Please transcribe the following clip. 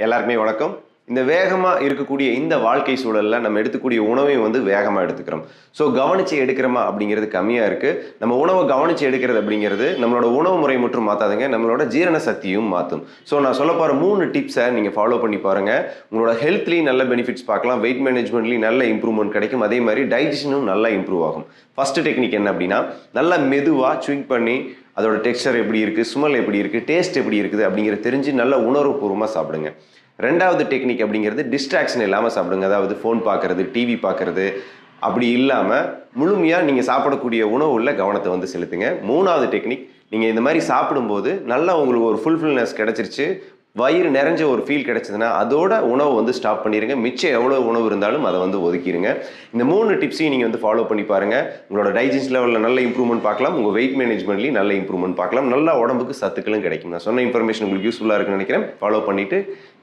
எல்லாருக்குமே வணக்கம். இந்த வேகமா இருக்கக்கூடிய இந்த வாழ்க்கை சூழல்ல நம்ம எடுத்துக்கூடிய உணவையும் வேகமா எடுத்துக்கிறோம். கவனிச்சு எடுக்கிறோமா அப்படிங்கிறது கம்மியா இருக்கு. நம்ம உணவ கவனிச்சு எடுக்கிறது அப்படிங்கிறது நம்மளோட உணவு முறை மட்டும் மாத்தாதுங்க. நம்மளோட ஜீரண சக்தியும் மாத்தும். நான் சொல்லப் போற 3 டிப்ஸ நீங்க ஃபாலோ பண்ணி பாருங்க. உங்களோட ஹெல்த்லயும் நல்ல பெனிஃபிட்ஸ் பார்க்கலாம். வெயிட் மேனேஜ்மென்ட்லயும் நல்ல இம்ப்ரூவ்மென்ட் கிடைக்கும். அதே மாதிரி டைஜஷனும் நல்லா இம்ப்ரூவ் ஆகும். ஃபர்ஸ்ட் டெக்னிக் என்ன அப்படின்னா, நல்லா மெதுவா ச்விங் பண்ணி அதோட டெக்ஸ்சர் எப்படி இருக்கு, ஸ்மெல் எப்படி இருக்கு, டேஸ்ட் எப்படி இருக்குது அப்படிங்கிறத தெரிஞ்சு நல்ல உணர்வுபூர்வமா சாப்பிடுங்க. 2வது டெக்னிக் அப்படிங்கிறது டிஸ்ட்ராக்ஷன் இல்லாம சாப்பிடுங்க. அதாவது ஃபோன் பார்க்கறது, டிவி பார்க்கறது அப்படி இல்லாம முழுமையா நீங்க சாப்பிடக்கூடிய உணவுல கவனத்தை செலுத்துங்க. 3வது டெக்னிக், நீங்க இந்த மாதிரி சாப்பிடும்போது நல்லா உங்களுக்கு ஒரு ஃபுல்ஃபில்னஸ் கிடைச்சிருச்சு, வயிறு நிறைஞ்ச ஒரு ஃபீல் கிடைச்சதுன்னா அதோட உணவு ஸ்டாப் பண்ணிடுங்க. மிச்சம் எவ்வளோ உணவு இருந்தாலும் அதை ஒதுக்கிடுங்க. இந்த 3 டிப்ஸையும் நீங்கள் ஃபாலோ பண்ணி பாருங்க. உங்களோட டைஜஸ்ட் லெவலில் நல்ல இம்ப்ரூவ்மெண்ட் பார்க்கலாம். உங்கள் வெயிட் மேனேஜ்மெண்ட்லையும் நல்ல இம்ப்ரூவ்மெண்ட் பார்க்கலாம். நல்லா உடம்புக்கு சத்துக்களும் கிடைக்கும். நான் சொன்ன இன்ஃபர்மேஷன் உங்களுக்கு யூஸ்ஃபுல்லாக இருக்குன்னு நினைக்கிறேன். ஃபாலோ பண்ணிட்டு